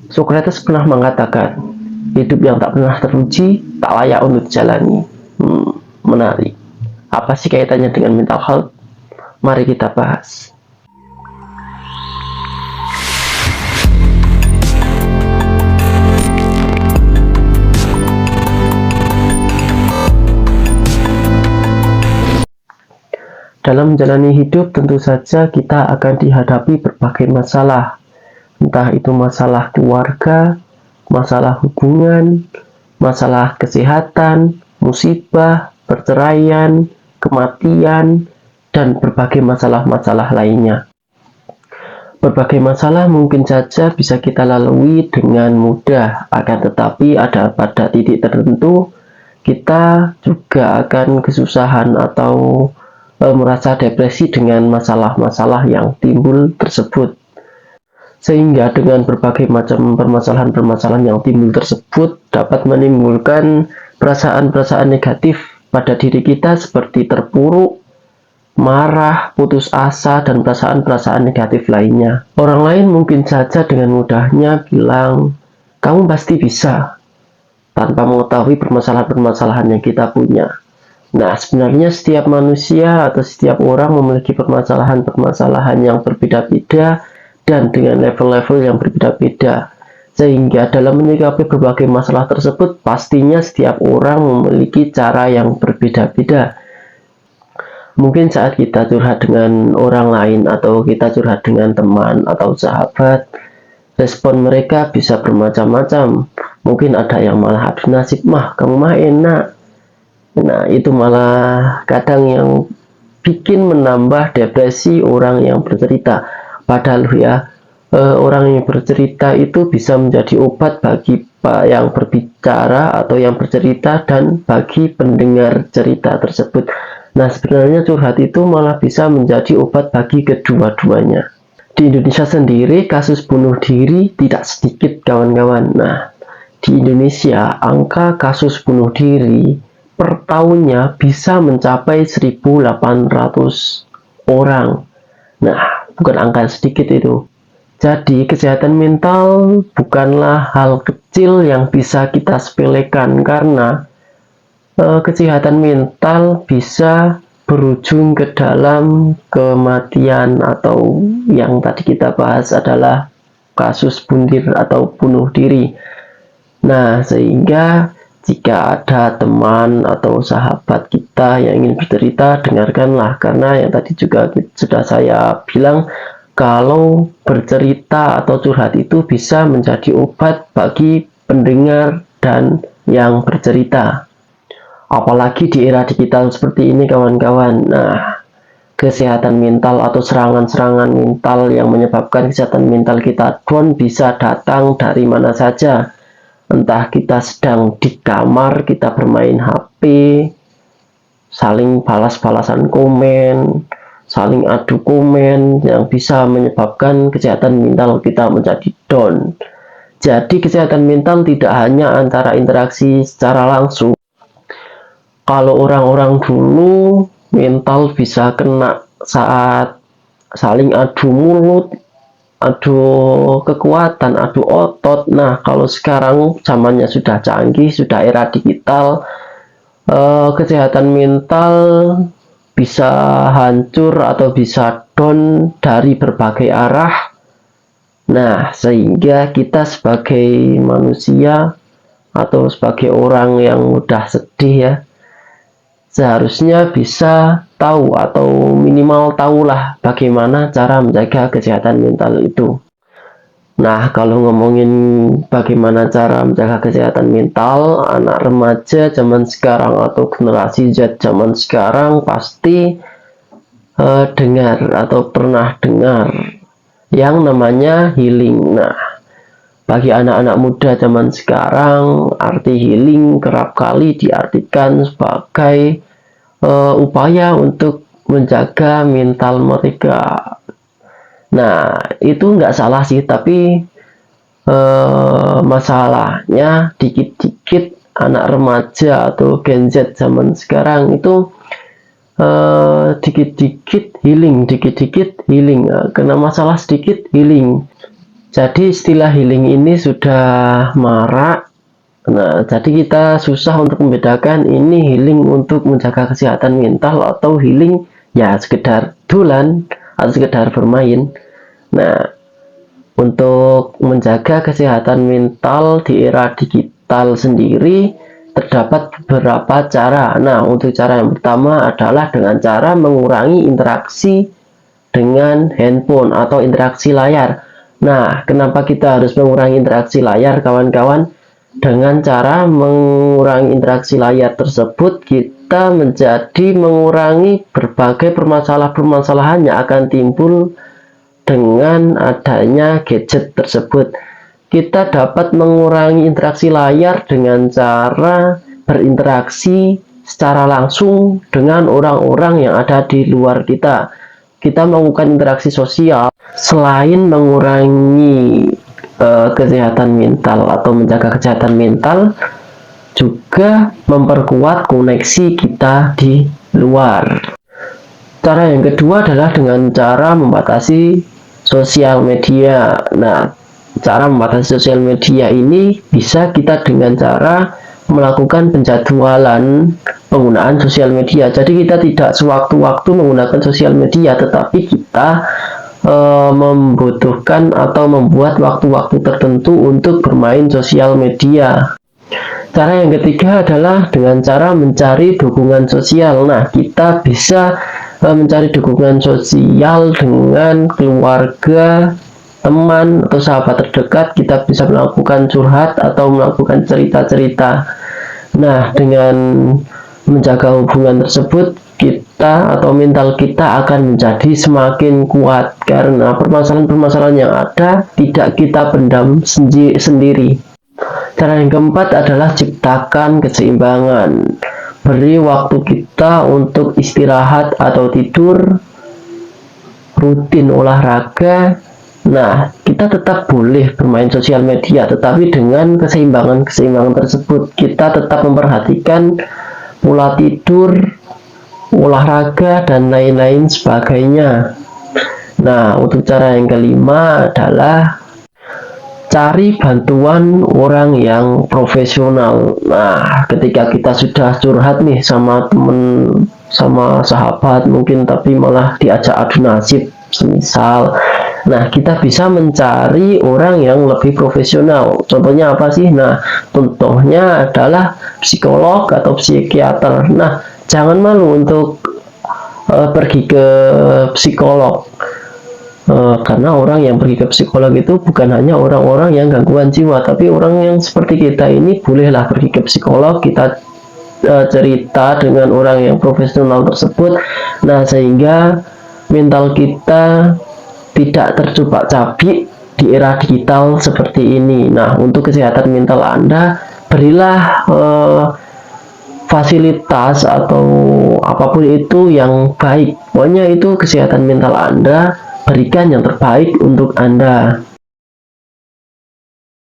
Socrates pernah mengatakan, hidup yang tak pernah teruji tak layak untuk dijalani. Menarik. Apa sih kaitannya dengan mental health? Mari kita bahas. Dalam menjalani hidup tentu saja kita akan dihadapi berbagai masalah. Entah itu masalah keluarga, masalah hubungan, masalah kesehatan, musibah, perceraian, kematian, dan berbagai masalah-masalah lainnya. Berbagai masalah mungkin saja bisa kita lalui dengan mudah, akan tetapi pada titik tertentu kita juga akan kesusahan atau merasa depresi dengan masalah-masalah yang timbul tersebut. Sehingga dengan berbagai macam permasalahan-permasalahan yang timbul tersebut dapat menimbulkan perasaan-perasaan negatif pada diri kita seperti terpuruk, marah, putus asa, dan perasaan-perasaan negatif lainnya. Orang lain mungkin saja dengan mudahnya bilang, kamu pasti bisa, tanpa mengetahui permasalahan-permasalahan yang kita punya. Nah, sebenarnya setiap manusia atau setiap orang memiliki permasalahan-permasalahan yang berbeda-beda dan dengan level-level yang berbeda-beda. Sehingga dalam menyikapi berbagai masalah tersebut, pastinya setiap orang memiliki cara yang berbeda-beda. Mungkin saat kita curhat dengan orang lain atau kita curhat dengan teman atau sahabat, respon mereka bisa bermacam-macam. Mungkin ada yang malah, aduh nasib mah, kamu mah enak. Nah, itu malah kadang yang bikin menambah depresi orang yang bercerita. Padahal ya, orang yang bercerita itu bisa menjadi obat bagi yang berbicara atau yang bercerita dan bagi pendengar cerita tersebut. Nah, sebenarnya curhat itu malah bisa menjadi obat bagi kedua-duanya. Di Indonesia sendiri, kasus bunuh diri tidak sedikit, kawan-kawan. Nah, di Indonesia, angka kasus bunuh diri per tahunnya bisa mencapai 1.800 orang. Nah, bukan angka sedikit itu. Jadi, kesehatan mental bukanlah hal kecil yang bisa kita sepelekan karena kesehatan mental bisa berujung ke dalam kematian atau yang tadi kita bahas adalah kasus bunuh atau bunuh diri. Nah, sehingga jika ada teman atau sahabat kita yang ingin bercerita, dengarkanlah, karena yang tadi juga sudah saya bilang, kalau bercerita atau curhat itu bisa menjadi obat bagi pendengar dan yang bercerita. Apalagi di era digital seperti ini, kawan-kawan. Nah, kesehatan mental atau serangan-serangan mental yang menyebabkan kesehatan mental kita down bisa datang dari mana saja. Entah kita sedang di kamar, kita bermain HP, saling balas-balasan komen, saling adu komen yang bisa menyebabkan kesehatan mental kita menjadi down. Jadi kesehatan mental tidak hanya antara interaksi secara langsung. Kalau orang-orang dulu mental bisa kena saat saling adu mulut, adu kekuatan, adu otot. Nah, kalau sekarang zamannya sudah canggih, sudah era digital, kesehatan mental bisa hancur atau bisa down dari berbagai arah. Nah, sehingga kita sebagai manusia atau sebagai orang yang mudah sedih ya, seharusnya bisa tahu atau minimal tahulah bagaimana cara menjaga kesehatan mental itu. Nah, kalau ngomongin bagaimana cara menjaga kesehatan mental, anak remaja zaman sekarang atau generasi Z zaman sekarang pasti dengar atau pernah dengar yang namanya healing. Nah, bagi anak-anak muda zaman sekarang, arti healing kerap kali diartikan sebagai upaya untuk menjaga mental mereka. Nah, itu nggak salah sih, tapi masalahnya dikit-dikit anak remaja atau Gen Z zaman sekarang itu dikit-dikit healing, kena masalah sedikit healing. Jadi istilah healing ini sudah marak. Nah, jadi kita susah untuk membedakan ini healing untuk menjaga kesehatan mental atau healing ya sekedar dulan atau sekedar bermain. Nah, untuk menjaga kesehatan mental di era digital sendiri terdapat beberapa cara. Nah, untuk cara yang pertama adalah dengan cara mengurangi interaksi dengan handphone atau interaksi layar. Nah, kenapa kita harus mengurangi interaksi layar, kawan-kawan? Dengan cara mengurangi interaksi layar tersebut, kita menjadi mengurangi berbagai permasalahan-permasalahan yang akan timbul dengan adanya gadget tersebut. Kita dapat mengurangi interaksi layar dengan cara berinteraksi secara langsung dengan orang-orang yang ada di luar kita. Kita melakukan interaksi sosial selain mengurangi kesehatan mental atau menjaga kesehatan mental, juga memperkuat koneksi kita di luar. Cara yang kedua adalah dengan cara membatasi sosial media. Nah, cara membatasi sosial media ini bisa kita dengan cara melakukan penjadwalan penggunaan sosial media. Jadi kita tidak sewaktu-waktu menggunakan sosial media, tetapi kita membutuhkan atau membuat waktu-waktu tertentu untuk bermain sosial media. Cara yang ketiga adalah dengan cara mencari dukungan sosial. Nah, kita bisa mencari dukungan sosial dengan keluarga, teman, atau sahabat terdekat. Kita bisa melakukan curhat atau melakukan cerita-cerita. Nah, dengan menjaga hubungan tersebut, kita atau mental kita akan menjadi semakin kuat karena permasalahan-permasalahan yang ada tidak kita pendam sendiri. Cara yang keempat adalah ciptakan keseimbangan. Beri waktu kita untuk istirahat atau tidur, rutin olahraga. Nah, kita tetap boleh bermain sosial media, tetapi dengan keseimbangan tersebut kita tetap memperhatikan pola tidur, olahraga, dan lain-lain sebagainya. Nah, untuk cara yang kelima adalah cari bantuan orang yang profesional. Nah, ketika kita sudah curhat nih sama temen, sama sahabat mungkin, tapi malah diajak adu nasib, semisal. Nah, kita bisa mencari orang yang lebih profesional. Contohnya apa sih? Nah, contohnya adalah psikolog atau psikiater. Nah, jangan malu untuk pergi ke psikolog. Karena orang yang pergi ke psikolog itu bukan hanya orang-orang yang gangguan jiwa, tapi orang yang seperti kita ini bolehlah pergi ke psikolog. Kita cerita dengan orang yang profesional tersebut. Nah, sehingga mental kita tidak terjebak cabik di era digital seperti ini. Nah, untuk kesehatan mental Anda, berilah fasilitas atau apapun itu yang baik. Pokoknya itu kesehatan mental Anda, berikan yang terbaik untuk Anda.